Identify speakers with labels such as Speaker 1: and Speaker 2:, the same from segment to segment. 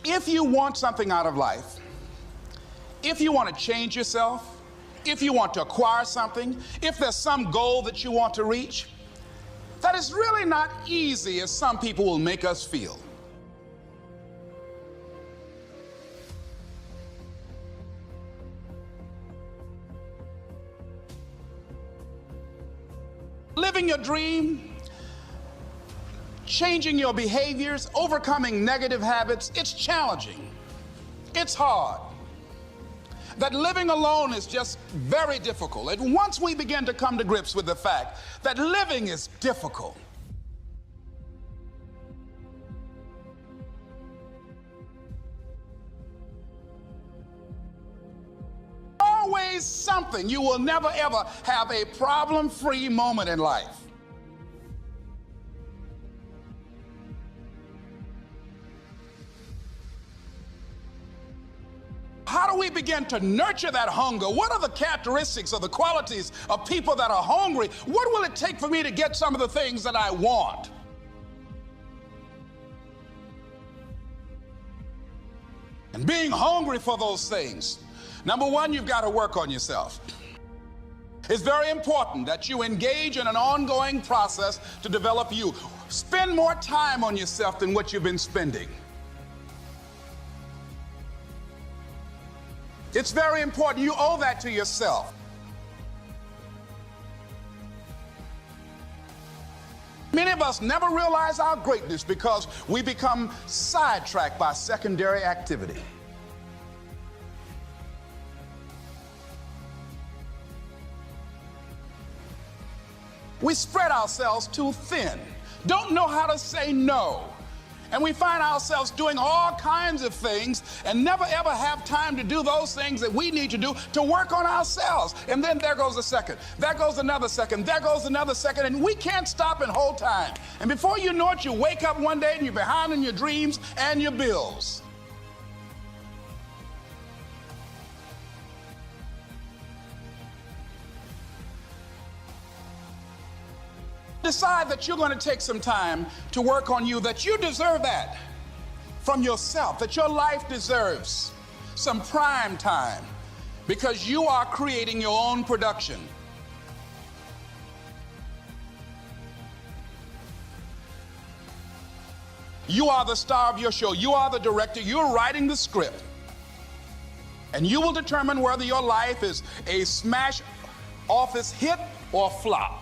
Speaker 1: If you want something out of life, if you want to change yourself, if you want to acquire something, if there's some goal that you want to reach, that is really not easy as some people will make us feel. Living your dream, changing your behaviors, overcoming negative habits, it's challenging. It's hard. That living alone is just very difficult. And once we begin to come to grips with the fact that living is difficult, always something. You will never ever have a problem-free moment in life. How do we begin to nurture that hunger? What are the characteristics or the qualities of people that are hungry? What will it take for me to get some of the things that I want? And being hungry for those things, number one, you've got to work on yourself. It's very important that you engage in an ongoing process to develop you. Spend more time on yourself than what you've been spending. It's very important. You owe that to yourself. Many of us never realize our greatness because we become sidetracked by secondary activity. We spread ourselves too thin, don't know how to say no. And we find ourselves doing all kinds of things and never ever have time to do those things that we need to do to work on ourselves. And then there goes a second, there goes another second, there goes another second, and we can't stop and hold time. And before you know it, you wake up one day and you're behind on your dreams and your bills. Decide that you're going to take some time to work on you, that you deserve that from yourself, that your life deserves some prime time because you are creating your own production. You are the star of your show. You are the director. You're writing the script. And you will determine whether your life is a smash office hit or flop.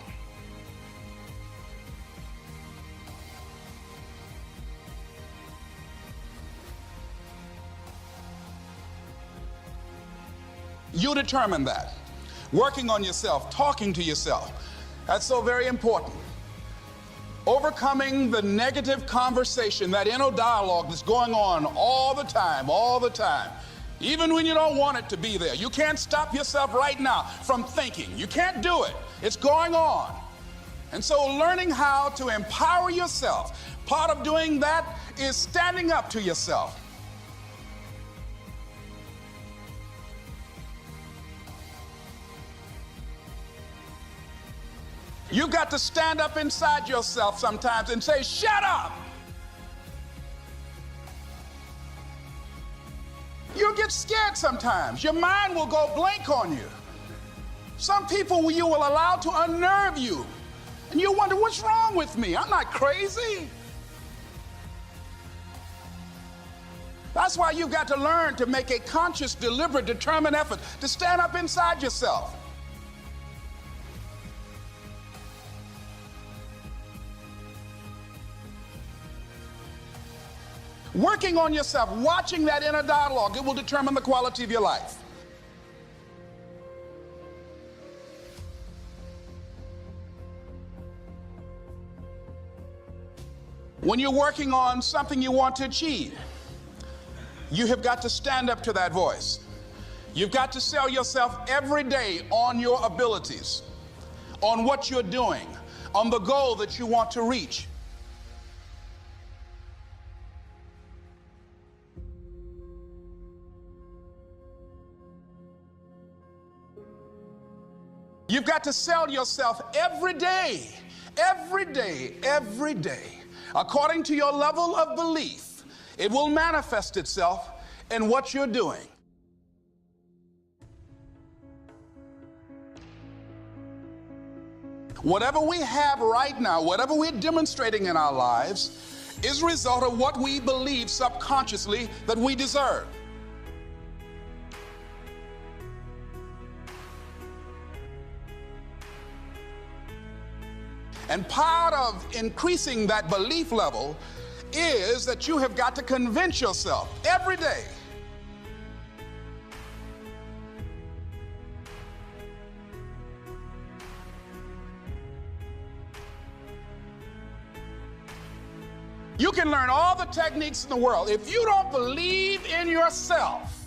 Speaker 1: You determine that. Working on yourself, talking to yourself, that's so very important. Overcoming the negative conversation, that inner dialogue that's going on all the time, even when you don't want it to be there. You can't stop yourself right now from thinking. You can't do it. It's going on. And so learning how to empower yourself, part of doing that is standing up to yourself. You've got to stand up inside yourself sometimes and say, shut up. You'll get scared sometimes. Your mind will go blank on you. Some people you will allow to unnerve you. And you wonder, what's wrong with me? I'm not crazy. That's why you've got to learn to make a conscious, deliberate, determined effort to stand up inside yourself. Working on yourself, watching that inner dialogue, it will determine the quality of your life. When you're working on something you want to achieve, you have got to stand up to that voice. You've got to sell yourself every day on your abilities, on what you're doing, on the goal that you want to reach. You've got to sell yourself every day, according to your level of belief It will manifest itself in what you're doing. Whatever we have right now, whatever we're demonstrating in our lives, is a result of what we believe subconsciously that we deserve. And part of increasing that belief level is that you have got to convince yourself every day you can learn all the techniques in the world. If you don't believe in yourself,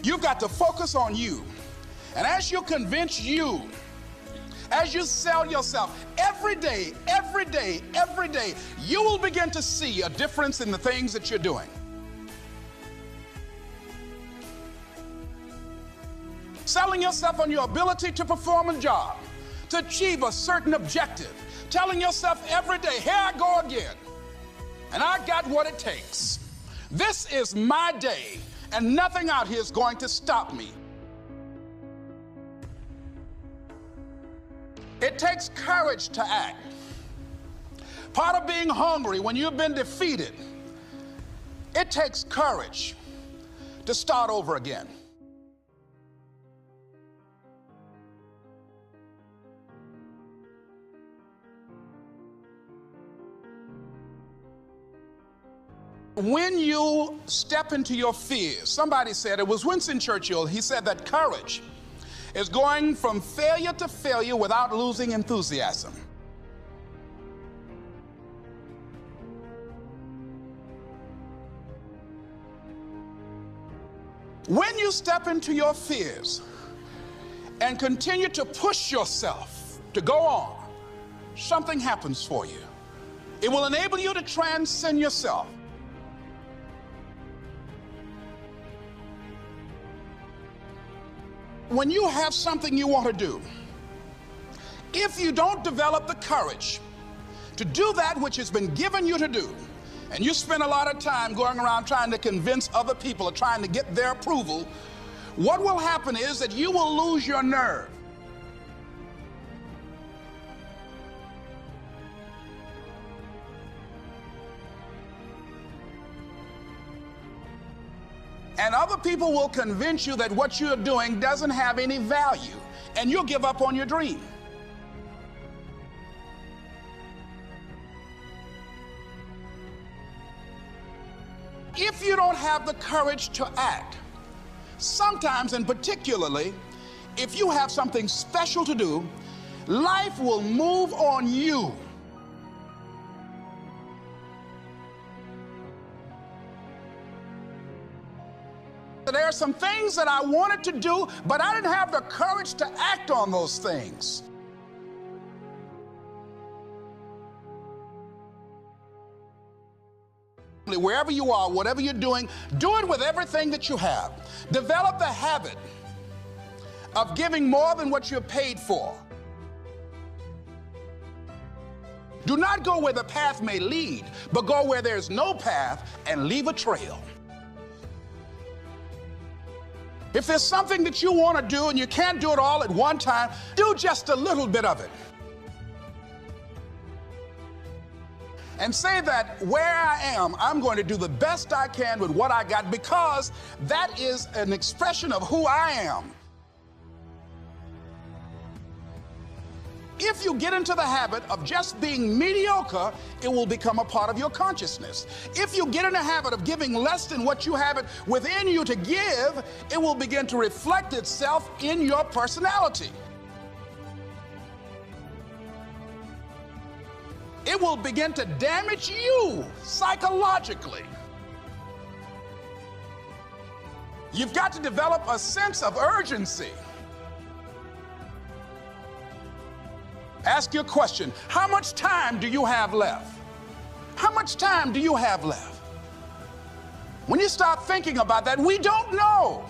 Speaker 1: you've got to focus on you. And as you convince you, as you sell yourself every day, every day, every day, you will begin to see a difference in the things that you're doing. Selling yourself on your ability to perform a job, to achieve a certain objective. Telling yourself every day, here I go again, and I got what it takes. This is my day, and nothing out here is going to stop me. It takes courage to act. Part of being hungry when you've been defeated, it takes courage to start over again. When you step into your fears, somebody said, it was Winston Churchill, he said that courage is going from failure to failure without losing enthusiasm. When you step into your fears and continue to push yourself to go on, something happens for you. It will enable you to transcend yourself. When you have something you want to do, if you don't develop the courage to do that which has been given you to do, and you spend a lot of time going around trying to convince other people or trying to get their approval, what will happen is that you will lose your nerve. And other people will convince you that what you're doing doesn't have any value, and you'll give up on your dream. If you don't have the courage to act, sometimes and particularly if you have something special to do, life will move on you. There are some things that I wanted to do, but I didn't have the courage to act on those things. Wherever you are, whatever you're doing, do it with everything that you have. Develop the habit of giving more than what you're paid for. Do not go where the path may lead, but go where there's no path and leave a trail. If there's something that you want to do and you can't do it all at one time, do just a little bit of it. And say that where I am, I'm going to do the best I can with what I got, because that is an expression of who I am. If you get into the habit of just being mediocre, it will become a part of your consciousness. If you get in the habit of giving less than what you have it within you to give, it will begin to reflect itself in your personality. It will begin to damage you psychologically. You've got to develop a sense of urgency. Ask your question, how much time do you have left? How much time do you have left? When you start thinking about that, we don't know.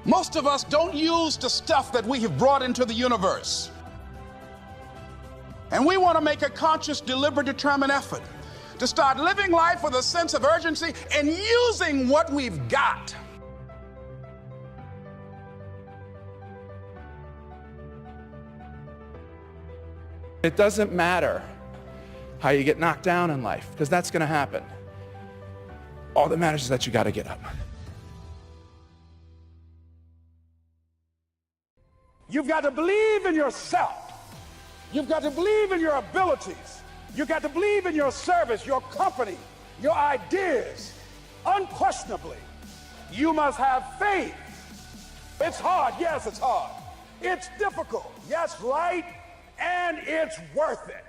Speaker 1: Most of us don't use the stuff that we have brought into the universe. And we want to make a conscious, deliberate, determined effort to start living life with a sense of urgency and using what we've got.
Speaker 2: It doesn't matter how you get knocked down in life, because that's going to happen. All that matters is that you got to get up.
Speaker 3: You've got to believe in yourself. You've got to believe in your abilities. You've got to believe in your service, your company, your ideas. Unquestionably, you must have faith. It's hard. Yes, it's hard. It's difficult. Yes, right. And it's worth it.